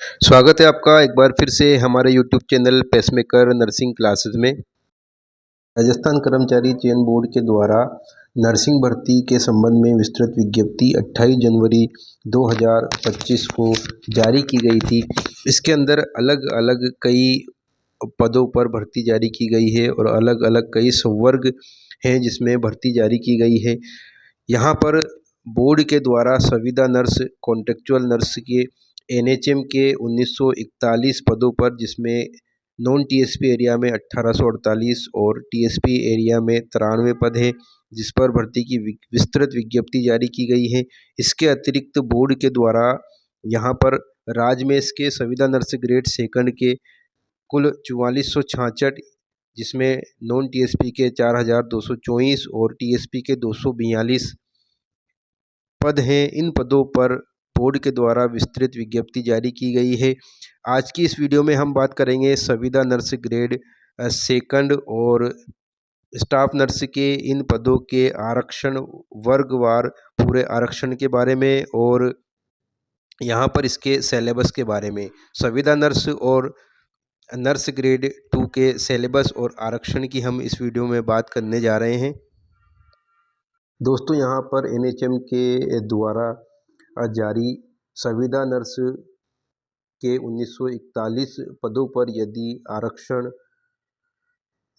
स्वागत है आपका एक बार फिर से हमारे YouTube channel pacemaker nursing classes में। राजस्थान कर्मचारी चयन बोर्ड के द्वारा नर्सिंग भर्ती के संबंध में विस्तृत विज्ञप्ति 28 जनवरी 2025 को जारी की गई थी। इसके अंदर अलग अलग कई पदों पर भर्ती जारी की गई है और अलग अलग कई संवर्ग हैं जिसमें भर्ती जारी की गई है। यहाँ पर बोर्ड के द्वारा संविदा नर्स, कॉन्ट्रेक्चुअल नर्स के एनएचएम के 1941 पदों पर, जिसमें नॉन टीएसपी एरिया में 1848 और टीएसपी एरिया में 93 पद हैं, जिस पर भर्ती की विस्तृत विज्ञप्ति जारी की गई है। इसके अतिरिक्त बोर्ड के द्वारा यहाँ पर राजमेष के संविदा नर्स ग्रेड सेकंड के कुल 4466, जिसमें नॉन टीएसपी के 4224 और टीएसपी के 242 पद हैं। इन पदों पर बोर्ड के द्वारा विस्तृत विज्ञप्ति जारी की गई है। आज की इस वीडियो में हम बात करेंगे संविदा नर्स ग्रेड सेकंड और स्टाफ नर्स के इन पदों के आरक्षण वर्गवार पूरे आरक्षण के बारे में और यहाँ पर इसके सिलेबस के बारे में। संविदा नर्स और नर्स ग्रेड 2 के सिलेबस और आरक्षण की हम इस वीडियो में बात करने जा रहे हैं। दोस्तों, यहाँ पर एनएचएम के द्वारा जारी संविदा नर्स के 1941 पदों पर यदि आरक्षण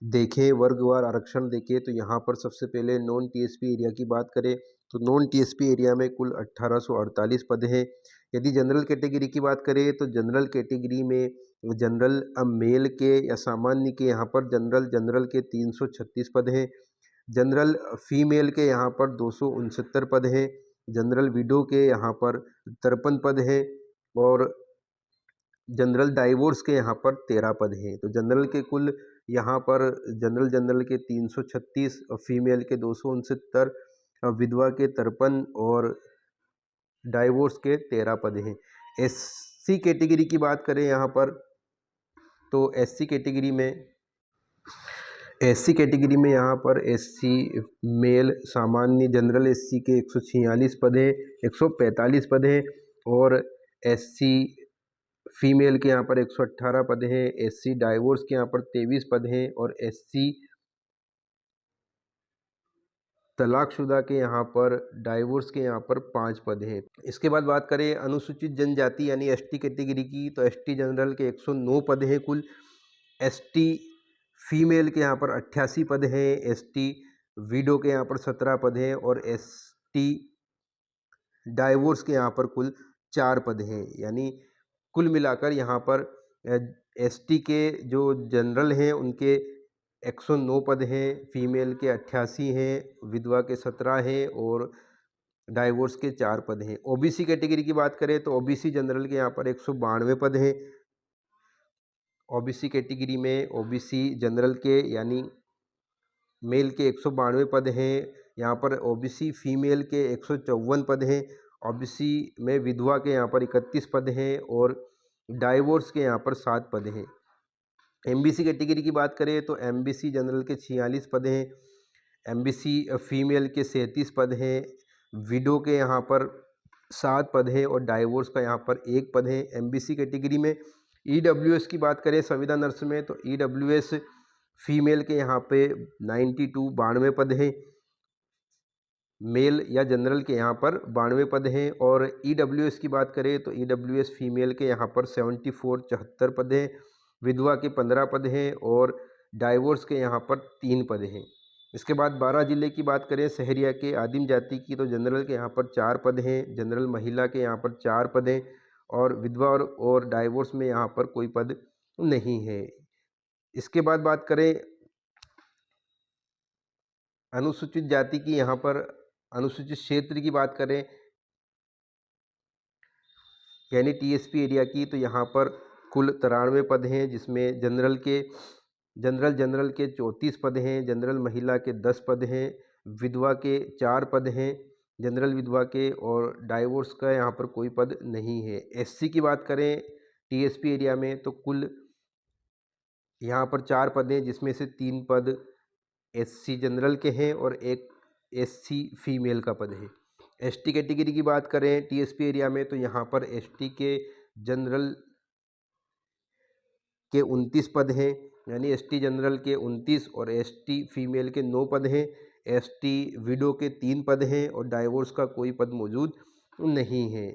देखें, वर्गवार आरक्षण देखें, तो यहाँ पर सबसे पहले नॉन टीएसपी एरिया की बात करें तो नॉन टीएसपी एरिया में कुल 1848 पद हैं। यदि जनरल कैटेगरी की बात करें तो जनरल कैटेगरी में जनरल मेल के या सामान्य के यहाँ पर जनरल के 336 पद हैं। जनरल फीमेल के यहाँ पर 269 पद हैं। जनरल विडो के यहाँ पर 53 पद हैं और जनरल डाइवोर्स के यहाँ पर 13 पद हैं। तो जनरल के कुल यहाँ पर जनरल के 336 और फीमेल के 269, विधवा के 53 और डाइवोर्स के 13 पद हैं। एससी कैटेगरी की बात करें यहाँ पर तो एससी कैटेगरी में यहाँ पर एससी मेल सामान्य जनरल एससी के 146 पद हैं, 145 पद हैं और एससी फीमेल के यहाँ पर 118 पद हैं, एससी डाइवोर्स के यहाँ पर 23 पद हैं और एससी तलाकशुदा के यहाँ पर डाइवोर्स के यहाँ पर 5 पद हैं। इसके बाद बात करें अनुसूचित जनजाति यानी एसटी कैटेगरी की तो एसटी जनरल के 109 पद हैं कुल। एसटी फीमेल के यहाँ पर 88 पद हैं, एसटी विडो के यहाँ पर 17 पद हैं और एसटी डाइवोर्स के यहाँ पर कुल 4 पद हैं। यानी कुल मिलाकर यहाँ पर एसटी के जो जनरल हैं उनके 109 पद हैं, फीमेल के 88 हैं, विधवा के 17 हैं और डाइवोर्स के 4 पद हैं। ओबीसी कैटेगरी की बात करें तो ओबीसी जनरल के यहाँ पर 192 पद हैं। ओबीसी कैटेगरी में ओबीसी जनरल के यानी मेल के 192 पद हैं। यहाँ पर ओबीसी फीमेल के 154 पद हैं। ओबीसी में विधवा के यहाँ पर 31 पद हैं और डाइवोर्स के यहाँ पर 7 पद हैं। एमबीसी कैटेगरी की बात करें तो एमबीसी जनरल के 46 पद हैं, एमबीसी फीमेल के 37 पद हैं, विडो के यहाँ पर 7 पद हैं और डाइवोर्स का यहाँ पर 1 पद है। एमबीसी कैटेगरी में ईडब्ल्यूएस की बात करें संविदा नर्स में तो ईडब्ल्यूएस फीमेल के यहाँ पे 92 पद हैं, मेल या जनरल के यहाँ पर 92 पद हैं और ईडब्ल्यूएस की बात करें तो ईडब्ल्यूएस फीमेल के यहाँ पर 74 पद हैं, विधवा के 15 पद हैं और डाइवोर्स के यहाँ पर 3 पद हैं। इसके बाद 12 जिले की बात करें शहरिया के आदिम जाति की तो जनरल के यहाँ पर 4 पद हैं, जनरल महिला के यहाँ पर 4 पद हैं और विधवा और डाइवोर्स में यहाँ पर कोई पद नहीं है। इसके बाद बात करें अनुसूचित जाति की, यहाँ पर अनुसूचित क्षेत्र की बात करें यानी टीएसपी एरिया की तो यहाँ पर कुल 93 पद हैं, जिसमें जनरल के 34 पद हैं, जनरल महिला के 10 पद हैं, विधवा के 4 पद हैं, जनरल विधवा के और डाइवोर्स का यहाँ पर कोई पद नहीं है। एससी की बात करें टीएसपी एरिया में तो कुल यहाँ पर 4 पद हैं, जिसमें से 3 पद एससी जनरल के हैं और एक एससी फीमेल का पद है। एसटी कैटेगरी की बात करें टीएसपी एरिया में तो यहाँ पर एसटी के जनरल के 29 पद हैं, यानी एसटी जनरल के 29 और एसटी फीमेल के 9 पद हैं, एसटी विडो के 3 पद हैं और डाइवोर्स का कोई पद मौजूद नहीं है।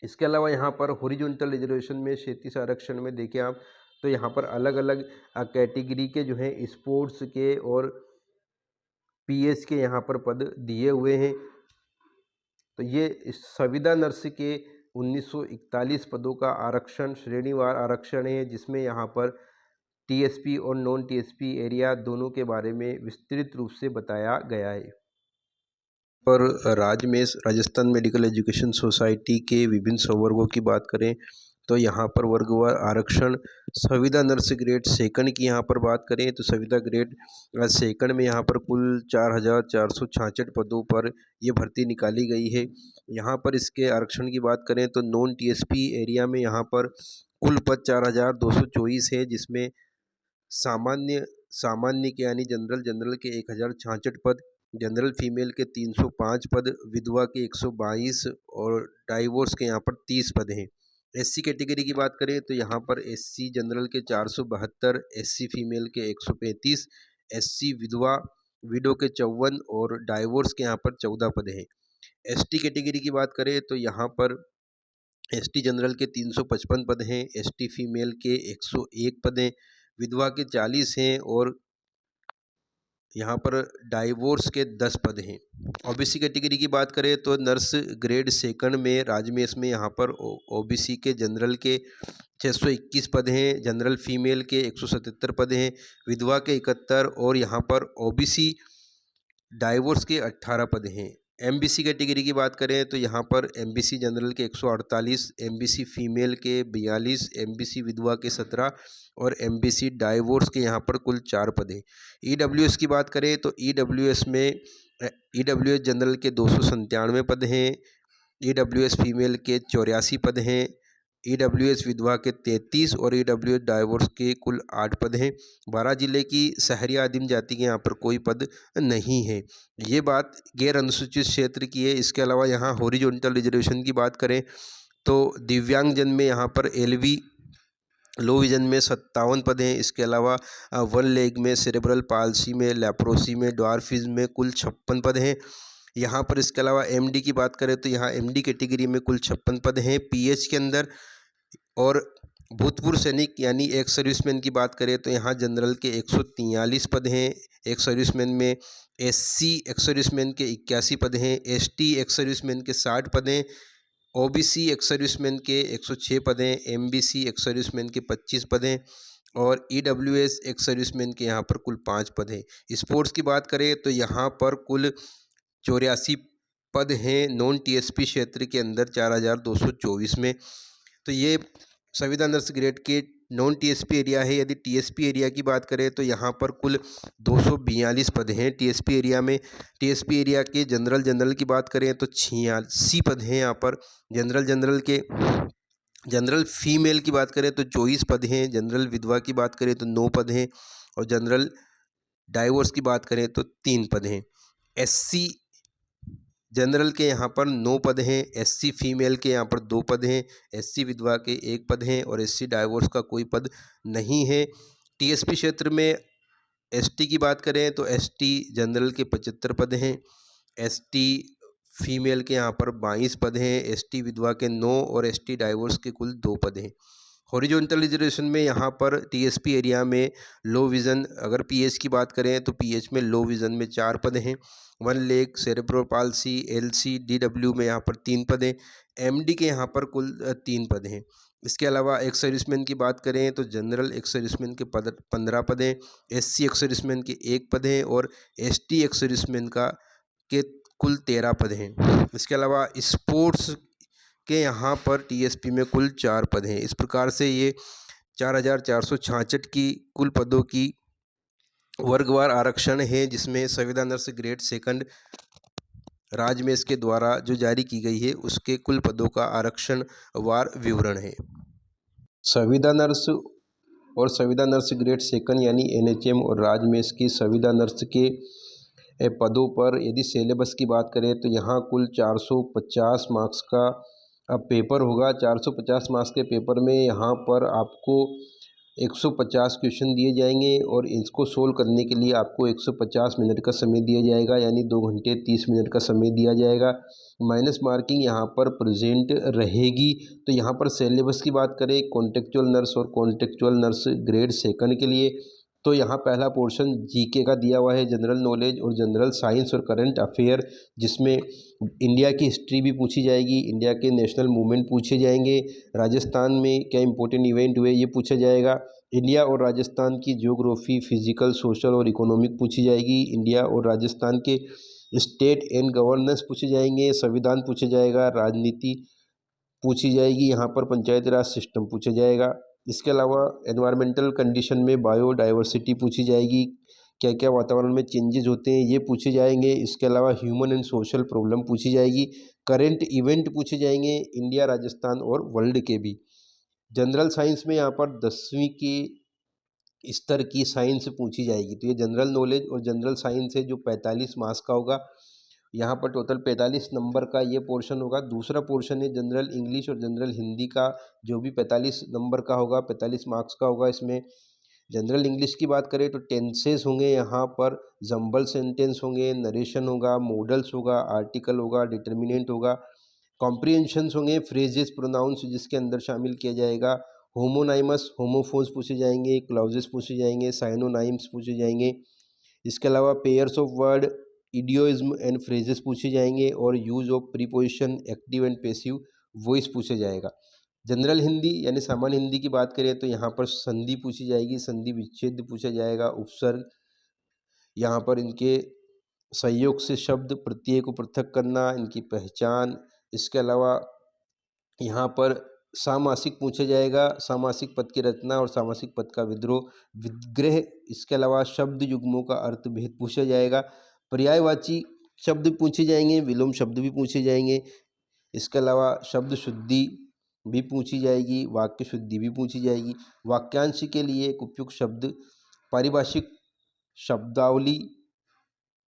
इसके अलावा यहाँ पर हॉरिजॉन्टल रिजर्वेशन में 37 आरक्षण में देखें आप तो यहाँ पर अलग अलग कैटेगरी के जो है स्पोर्ट्स के और पीएच के यहाँ पर पद दिए हुए हैं। तो ये संविदा नर्स के 1941 पदों का आरक्षण श्रेणीवार आरक्षण है, जिसमें यहाँ पर टीएसपी और नॉन टीएसपी एरिया दोनों के बारे में विस्तृत रूप से बताया गया है। पर राज्य में राजस्थान मेडिकल एजुकेशन सोसाइटी के विभिन्न संवर्गों की बात करें तो यहाँ पर वर्गवार आरक्षण संविदा नर्स ग्रेड सेकंड की यहाँ पर बात करें तो संविदा ग्रेड सेकंड में यहाँ पर कुल 4466 पदों पर ये भर्ती निकाली गई है। यहाँ पर इसके आरक्षण की बात करें तो नॉन टीएसपी एरिया में यहाँ पर कुल पद 4224 है, जिसमें सामान्य के यानी जनरल के 1066 पद, जनरल फीमेल के 305 पद, विधवा के 122 और डाइवोर्स के यहाँ पर 30 पद हैं। एससी कैटेगरी की बात करें तो यहाँ पर एससी जनरल के 472, एससी फीमेल के 135, एससी विडो के 54 और डाइवोर्स के यहाँ पर 14 पद हैं। एसटी कैटेगरी की बात करें तो यहाँ पर एसटी जनरल के 355 पद हैं, एसटी फीमेल के 101 पद हैं, विधवा के 40 हैं और यहाँ पर डाइवोर्स के 10 पद हैं। ओबीसी कैटेगरी की बात करें तो नर्स ग्रेड सेकंड में राजमेश में यहाँ पर ओबीसी के जनरल के 621 पद हैं, जनरल फीमेल के 177 पद हैं, विधवा के 71 और यहाँ पर ओबीसी डाइवोर्स के 18 पद हैं। एमबीसी कैटेगरी की बात करें तो यहाँ पर एमबीसी जनरल के 148, एमबीसी फीमेल के 42, एमबीसी विधवा के 17 और एमबीसी डाइवोर्स के यहाँ पर कुल 4 पद हैं। ईडब्ल्यूएस की बात करें तो ईडब्ल्यूएस जनरल के 297 पद हैं, ईडब्ल्यूएस फीमेल के 84 पद हैं, ईडब्ल्यूएस विधवा के 33 और ईडब्ल्यूएस डाइवोर्स के कुल 8 पद हैं। 12 जिले की शहरी आदिम जाति के यहाँ पर कोई पद नहीं है। ये बात गैर अनुसूचित क्षेत्र की है। इसके अलावा यहाँ हॉरिजॉन्टल रिजर्वेशन की बात करें तो दिव्यांगजन में यहाँ पर एलवी लो विजन में 57 पद हैं। इसके अलावा वन लेग में, सेरेब्रल पाल्सी में, लेप्रोसी में, ड्वार्फिज्म में कुल 56 पद हैं। यहाँ पर इसके अलावा एमडी की बात करें तो यहाँ एमडी कैटेगरी में कुल 56 पद हैं पीएच के अंदर। और भूतपूर्व सैनिक यानी एक्स सर्विसमैन की बात करें तो यहाँ जनरल के 143 पद हैं, एक्स सर्विसमैन में एससी एक्स सर्विसमैन के 81 पद हैं, एसटी एक्स सर्विसमैन के 60 पद हैं, ओबीसी एक्स सर्विसमैन के 106 पद हैं, एमबीसी एक्स सर्विसमैन के 25 पद हैं और ईडब्ल्यूएस एक्स सर्विसमैन के यहाँ पर कुल 5 पद हैं। स्पोर्ट्स की बात करें तो यहाँ पर कुल 84 पद हैं नॉन टीएसपी क्षेत्र के अंदर 4224 में। तो ये संविदा नर्स ग्रेड के नॉन टीएसपी एरिया है। यदि टीएसपी एरिया की बात करें तो यहाँ पर कुल 242 पद हैं टीएसपी एरिया में। टीएसपी एरिया के जनरल की बात करें तो 86 पद हैं यहाँ पर। जनरल फीमेल की बात करें तो 24 पद हैं, जनरल विधवा की बात करें तो 9 पद हैं और जनरल डाइवोर्स की बात करें तो 3 पद हैं। एससी जनरल के यहाँ पर 9 पद हैं, एससी फीमेल के यहाँ पर 2 पद हैं, एससी विधवा के 1 पद हैं और एससी डाइवोर्स का कोई पद नहीं है। टीएसपी क्षेत्र में एसटी की बात करें तो एसटी जनरल के 75 पद हैं, एसटी फीमेल के यहाँ पर 22 पद हैं, एसटी विधवा के 9 और एसटी डाइवोर्स के कुल 2 पद हैं। हॉरिजॉन्टल रिजर्वेशन में यहाँ पर टीएसपी एरिया में लो विज़न, अगर पीएच की बात करें तो पीएच में लो विज़न में 4 पद हैं, one leg, cerebral palsy, LC, DW में यहाँ पर 3 पद हैं, एमडी के यहाँ पर कुल 3 पद हैं। इसके अलावा एक्स सर्विसमैन की बात करें तो जनरल एक्स सर्विसमैन के 15 पद हैं, एससी एक्स सर्विसमैन के 1 पद हैं और एसटी एक्स सर्विसमैन के कुल 13 पद हैं। इसके अलावा स्पोर्ट्स के यहाँ पर टीएसपी में कुल 4 पद हैं। इस प्रकार से ये 4466 की कुल पदों की वर्गवार आरक्षण है, जिसमें संविदा नर्स ग्रेड सेकंड राजमेश के द्वारा जो जारी की गई है उसके कुल पदों का आरक्षण वार विवरण है। संविदा नर्स और संविदा नर्स ग्रेड सेकंड यानी एनएचएम और राजमेश की संविदा नर्स के पदों पर यदि सिलेबस की बात करें तो यहाँ कुल 450 मार्क्स का अब पेपर होगा 450 मार्क्स के पेपर में यहाँ पर आपको 150 क्वेश्चन दिए जाएंगे और इसको सोल्व करने के लिए आपको 150 मिनट का समय दिया जाएगा, यानी 2 घंटे 30 मिनट का समय दिया जाएगा। माइनस मार्किंग यहाँ पर प्रेजेंट रहेगी। तो यहाँ पर सिलेबस की बात करें कॉन्टेक्चुअल नर्स और कॉन्टेक्चुअल नर्स ग्रेड सेकंड के लिए, तो यहाँ पहला पोर्शन जीके का दिया हुआ है, जनरल नॉलेज और जनरल साइंस और करंट अफेयर, जिसमें इंडिया की हिस्ट्री भी पूछी जाएगी, इंडिया के नेशनल मूवमेंट पूछे जाएंगे, राजस्थान में क्या इंपॉर्टेंट इवेंट हुए ये पूछा जाएगा, इंडिया और राजस्थान की ज्योग्राफी, फिजिकल, सोशल और इकोनॉमिक पूछी जाएगी, इंडिया और राजस्थान के स्टेट एंड गवर्नेंस पूछे जाएंगे, संविधान पूछा जाएगा, राजनीति पूछी जाएगी, यहाँ पर पंचायती राज सिस्टम पूछा जाएगा। इसके अलावा एनवायरमेंटल कंडीशन में बायोडाइवर्सिटी पूछी जाएगी, क्या क्या वातावरण में चेंजेस होते हैं ये पूछे जाएंगे। इसके अलावा ह्यूमन एंड सोशल प्रॉब्लम पूछी जाएगी, करंट इवेंट पूछे जाएंगे इंडिया, राजस्थान और वर्ल्ड के भी। जनरल साइंस में यहाँ पर 10वीं की स्तर की साइंस पूछी जाएगी। तो ये जनरल नॉलेज और जनरल साइंस है जो 45 मार्क्स का होगा। यहाँ पर टोटल 45 नंबर का ये पोर्शन होगा। दूसरा पोर्शन है जनरल इंग्लिश और जनरल हिंदी का, जो भी 45 नंबर का होगा, 45 मार्क्स का होगा। इसमें जनरल इंग्लिश की बात करें तो टेंसेस होंगे, यहाँ पर जंबल सेंटेंस होंगे, नरेशन होगा, मॉडल्स होगा, आर्टिकल होगा, डिटर्मिनेंट होगा, कॉम्प्रिहेंशंस होंगे, फ्रेजेस, प्रोनाउंस जिसके अंदर शामिल किया जाएगा, होमोनाइमस, होमोफोन्स पूछे जाएंगे, क्लाउजेस पूछे जाएंगे, साइनोनाइम्स पूछे जाएंगे। इसके अलावा पेयर्स ऑफ वर्ड, इडियोइज्म एंड फ्रेजेस पूछे जाएंगे और use of preposition, active and passive voice पूछे जाएगा। जनरल हिंदी यानी सामान्य हिंदी की बात करें तो यहाँ पर संधि पूछी जाएगी, संधि विच्छेद पूछा जाएगा, उपसर्ग, यहाँ पर इनके संयोग से शब्द प्रत्यय को पृथक करना, इनकी पहचान। इसके अलावा यहाँ पर सामासिक पूछा जाएगा, सामासिक पद की रचना और सामासिक पद का विद्रोह, विग्रह। इसके अलावा शब्द युग्मों का अर्थ भेद पूछा जाएगा, पर्यायवाची शब्द पूछे जाएंगे, विलोम शब्द भी पूछे जाएंगे। इसके अलावा शब्द शुद्धि भी पूछी जाएगी, वाक्य शुद्धि भी पूछी जाएगी। वाक्यांश के लिए एक उपयुक्त शब्द, पारिभाषिक शब्दावली,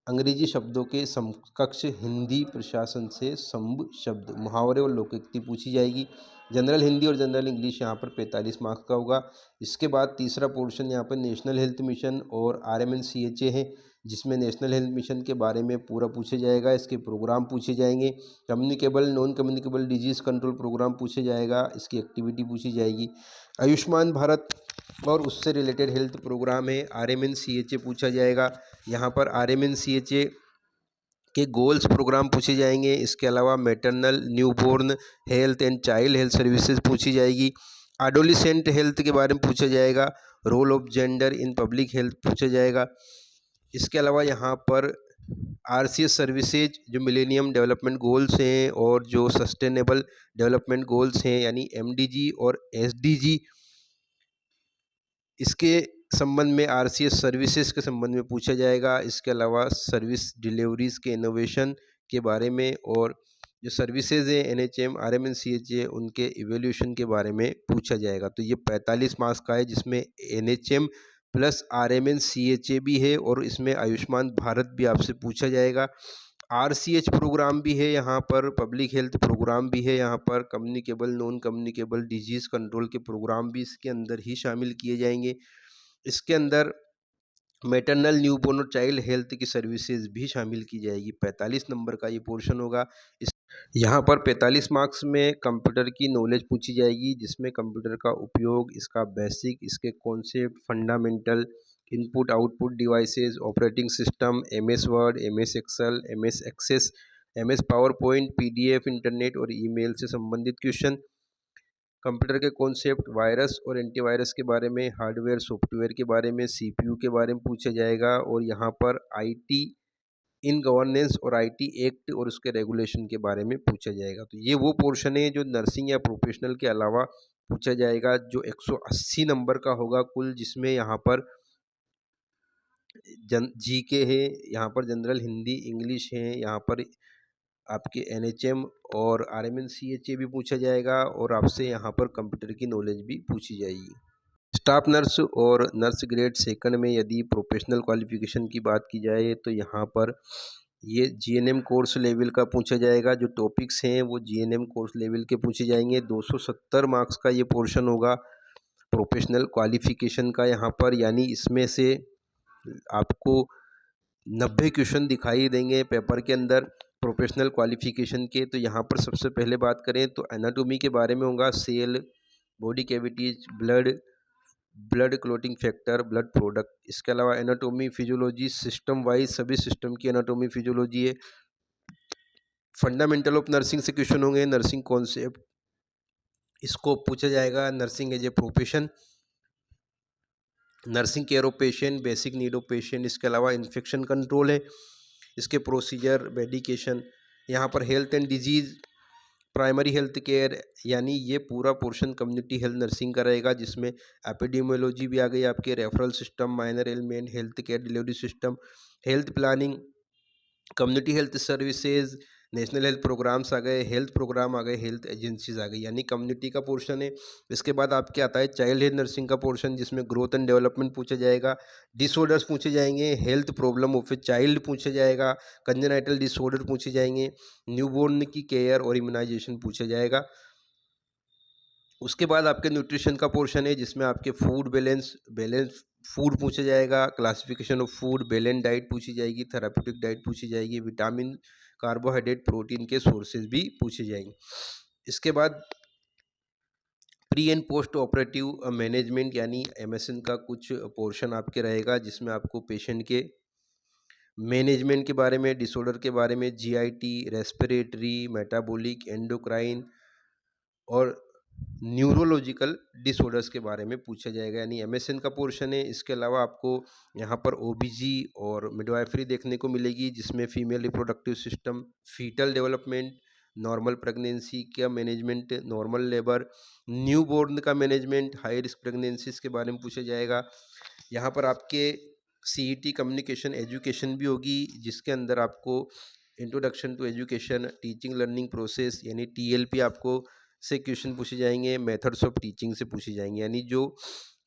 अंग्रेजी शब्दों के समकक्ष हिंदी प्रशासन से संभ शब्द, मुहावरे और लोकोक्ति पूछी जाएगी। जनरल हिंदी और जनरल इंग्लिश यहाँ पर 45 मार्क्स का होगा। इसके बाद तीसरा पोर्शन यहाँ पर नेशनल हेल्थ मिशन और RMNCHA है, जिसमें नेशनल हेल्थ मिशन के बारे में पूरा पूछा जाएगा, इसके प्रोग्राम पूछे जाएंगे, communicable non communicable disease control program पूछे जाएगा, इसकी एक्टिविटी पूछी जाएगी। आयुष्मान भारत और उससे रिलेटेड हेल्थ प्रोग्राम है, RMNCHA पूछा जाएगा। यहाँ पर RMNCHA के गोल्स प्रोग्राम पूछे जाएंगे। इसके अलावा maternal newborn health and child health services पूछी जाएगी, एडोलेसेंट हेल्थ के बारे में पूछा जाएगा, role of gender in public health पूछा जाएगा। इसके अलावा यहाँ पर RCS सर्विसेज जो मिलेनियम डेवलपमेंट गोल्स हैं और जो सस्टेनेबल डेवलपमेंट गोल्स हैं यानी MDG और SDG, इसके संबंध में RCS सर्विसेज के संबंध में पूछा जाएगा। इसके अलावा सर्विस डिलीवरीज के इनोवेशन के बारे में और जो सर्विसेज है NHM RMNCHA उनके इवोल्यूशन के बारे में पूछा जाएगा। तो ये 45 मार्क्स का है, जिसमें NHM प्लस RMNCHA भी है और इसमें आयुष्मान भारत भी आपसे पूछा जाएगा। RCH प्रोग्राम भी है यहाँ पर, पब्लिक हेल्थ प्रोग्राम भी है यहाँ पर, communicable non communicable disease control के प्रोग्राम भी इसके अंदर ही शामिल किए जाएंगे। इसके अंदर मैटरनल न्यूबॉर्न और चाइल्ड हेल्थ की सर्विसेज भी शामिल की जाएगी। 45 नंबर का ये पोर्शन होगा। यहाँ पर 45 मार्क्स में कंप्यूटर की नॉलेज पूछी जाएगी, जिसमें कंप्यूटर का उपयोग, इसका बेसिक, इसके concept, fundamental, input output devices, operating system, MS Word, MS Excel, MS Access, MS PowerPoint, PDF, internet और ईमेल से संबंधित क्वेश्चन, कंप्यूटर के कॉन्सेप्ट, वायरस और एंटीवायरस के बारे में, हार्डवेयर सॉफ्टवेयर के बारे में, CPU के बारे में पूछा जाएगा और यहाँ पर IT इन गवर्नेंस और IT एक्ट और उसके रेगुलेशन के बारे में पूछा जाएगा। तो ये वो पोर्शन है जो नर्सिंग या प्रोफेशनल के अलावा पूछा जाएगा, जो 180 नंबर का होगा कुल, जिसमें यहाँ पर GK है, यहाँ पर जनरल हिंदी इंग्लिश है, यहाँ पर आपके NHM और RMNCHA भी पूछा जाएगा और आपसे यहाँ पर कंप्यूटर की नॉलेज भी पूछी जाएगी। स्टाफ नर्स और नर्स ग्रेड सेकंड में यदि प्रोफेशनल क्वालिफिकेशन की बात की जाए तो यहाँ पर ये जीएनएम कोर्स लेवल का पूछा जाएगा। जो टॉपिक्स हैं वो जीएनएम कोर्स लेवल के पूछे जाएंगे। 270 मार्क्स का ये पोर्शन होगा प्रोफेशनल क्वालिफिकेशन का यहाँ पर, यानी इसमें से आपको 90 क्वेश्चन दिखाई देंगे पेपर के अंदर प्रोफेशनल क्वालिफिकेशन के। तो यहाँ पर सबसे पहले बात करें तो एनाटॉमी के बारे में होगा, cell, body cavities, blood clotting factor, blood product. इसके अलावा एनाटॉमी फिजियोलॉजी सिस्टम वाइज सभी सिस्टम की एनाटॉमी फिजियोलॉजी है। फंडामेंटल ऑफ नर्सिंग से क्वेश्चन होंगे, नर्सिंग कॉन्सेप्ट इसको पूछा जाएगा, nursing as a profession, nursing care of patient, basic need of patient. इसके अलावा इन्फेक्शन कंट्रोल है, इसके प्रोसीजर, मेडिकेशन। यहाँ पर health and disease, primary health care, यानी ये पूरा पोर्शन कम्युनिटी हेल्थ नर्सिंग का रहेगा, जिसमें एपिडेमियोलॉजी भी आ गई आपके, referral system, minor element, health care delivery system, health planning, community health services, national health programs आ गए, हेल्थ प्रोग्राम आ गए, हेल्थ एजेंसीज आ गई, यानी कम्युनिटी का पोर्शन है। इसके बाद आपके आता है चाइल्ड हेल्थ नर्सिंग का पोर्शन, जिसमें ग्रोथ एंड डेवलपमेंट पूछा जाएगा, डिसऑर्डर्स पूछे जाएंगे, health problem of a child पूछा जाएगा, कंजेनाइटल डिसऑर्डर पूछे जाएंगे, न्यूबॉर्न की केयर और इम्यूनाइजेशन पूछा जाएगा। उसके बाद आपके न्यूट्रिशन का पोर्शन है, जिसमें आपके फूड बैलेंस फूड पूछा जाएगा, classification of food, balance diet पूछी जाएगी, थेराप्यूटिक डाइट पूछी जाएगी, विटामिन, कार्बोहाइड्रेट, प्रोटीन के सोर्सेज भी पूछे जाएंगे। इसके बाद pre and post operative management यानी एमएसएन का कुछ पोर्शन आपके रहेगा, जिसमें आपको पेशेंट के मैनेजमेंट के बारे में, डिसऑर्डर के बारे में, जीआईटी, रेस्पिरेटरी, मेटाबॉलिक, एंडोक्राइन और न्यूरोलॉजिकल डिसऑर्डर्स के बारे में पूछा जाएगा, यानी एमएसएन का पोर्शन है। इसके अलावा आपको यहाँ पर ओबीजी और मिडवाइफरी देखने को मिलेगी, जिसमें female reproductive system, foetal development, normal pregnancy का मैनेजमेंट, नॉर्मल लेबर, न्यूबॉर्न का मैनेजमेंट, हाई रिस्क प्रेगनेंसीज के बारे में पूछा जाएगा। यहाँ पर आपके सीईटी कम्युनिकेशन एजुकेशन भी होगी, जिसके अंदर आपको introduction to education, teaching learning process यानी टीएलपी आपको से क्वेश्चन पूछे जाएंगे, मेथड्स ऑफ टीचिंग से पूछे जाएंगे, यानी जो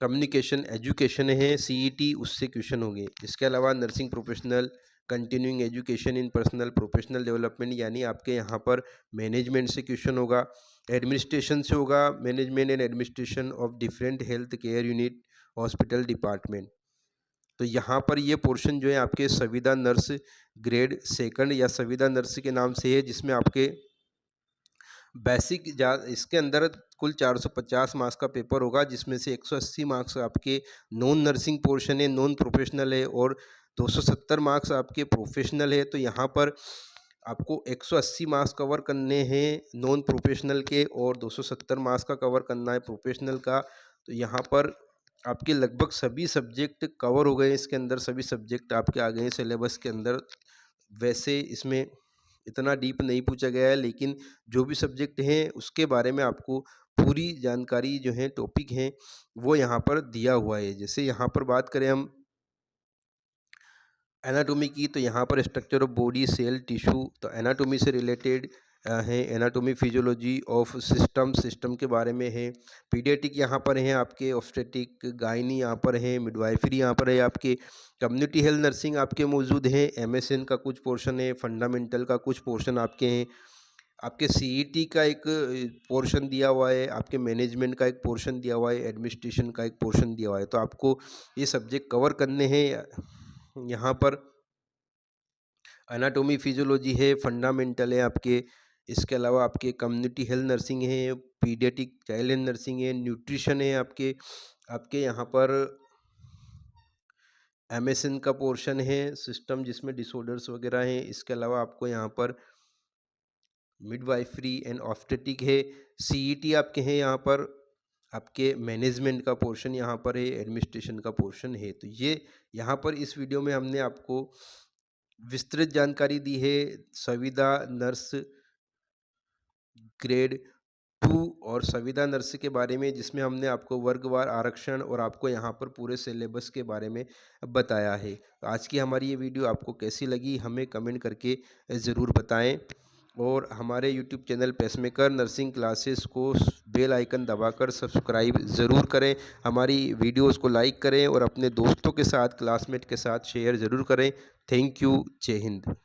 कम्युनिकेशन एजुकेशन है सीईटी उससे क्वेश्चन होंगे। इसके अलावा nursing professional, continuing education in personal professional development, यानी आपके यहाँ पर मैनेजमेंट से क्वेश्चन होगा, एडमिनिस्ट्रेशन से होगा, management and administration of different health care unit, hospital department. तो यहाँ पर ये पोर्शन जो है आपके संविदा नर्स ग्रेड सेकंड या संविदा नर्स के नाम से है, जिसमें आपके बेसिक इसके अंदर कुल 450 मार्क्स का पेपर होगा, जिसमें से 180 मार्क्स आपके नॉन नर्सिंग पोर्शन है, नॉन प्रोफेशनल है, और 270 मार्क्स आपके प्रोफेशनल है। तो यहाँ पर आपको 180 मार्क्स कवर करने हैं नॉन प्रोफेशनल के, और 270 मार्क्स का कवर करना है प्रोफेशनल का। तो यहाँ पर आपके लगभग सभी सब्जेक्ट कवर हो गए, इसके अंदर सभी सब्जेक्ट आपके आ गए हैं सिलेबस के अंदर। वैसे इसमें इतना डीप नहीं पूछा गया है, लेकिन जो भी सब्जेक्ट हैं उसके बारे में आपको पूरी जानकारी जो है टॉपिक हैं वो यहाँ पर दिया हुआ है। जैसे यहाँ पर बात करें हम एनाटॉमी की, तो यहाँ पर structure of body, cell, tissue, तो एनाटॉमी से रिलेटेड है, एनाटॉमी फिजियोलॉजी ऑफ सिस्टम के बारे में है। पीडियाट्रिक यहाँ पर हैं आपके, ऑब्स्टेटिक, गायनी यहाँ पर है, मिडवाइफरी यहाँ पर है आपके, कम्युनिटी हेल्थ नर्सिंग आपके मौजूद हैं, एमएसएन का कुछ पोर्शन है, फंडामेंटल का कुछ पोर्शन आपके हैं, आपके सीईटी का एक पोर्शन दिया हुआ है, आपके मैनेजमेंट का एक पोर्शन दिया हुआ है, एडमिनिस्ट्रेशन का एक पोर्शन दिया हुआ है। तो आपको ये सब्जेक्ट कवर करने हैं। यहाँ पर एनाटॉमी फिजियोलॉजी है, फंडामेंटल है आपके, इसके अलावा आपके कम्युनिटी हेल्थ नर्सिंग है, पीडियाट्रिक चाइल्ड हेल्थ नर्सिंग है, न्यूट्रिशन है आपके यहाँ पर एमएसएन का पोर्शन है, सिस्टम जिसमें डिसऑर्डर्स वगैरह हैं। इसके अलावा आपको यहाँ पर मिडवाइफरी एंड ऑब्स्टेटिक है, सीईटी आपके हैं, यहाँ पर आपके मैनेजमेंट का पोर्शन यहाँ पर है, एडमिनिस्ट्रेशन का पोर्शन है। तो ये यहाँ पर इस वीडियो में हमने आपको विस्तृत जानकारी दी है संविदा नर्स ग्रेड 2 और संविदा नर्स के बारे में, जिसमें हमने आपको वर्गवार आरक्षण और आपको यहाँ पर पूरे सिलेबस के बारे में बताया है। आज की हमारी ये वीडियो आपको कैसी लगी हमें कमेंट करके ज़रूर बताएं, और हमारे YouTube channel pacemaker nursing classes को बेल आइकन दबाकर सब्सक्राइब ज़रूर करें, हमारी वीडियोस को लाइक करें और अपने दोस्तों के साथ, क्लासमेट के साथ शेयर ज़रूर करें। Thank you. जय हिंद।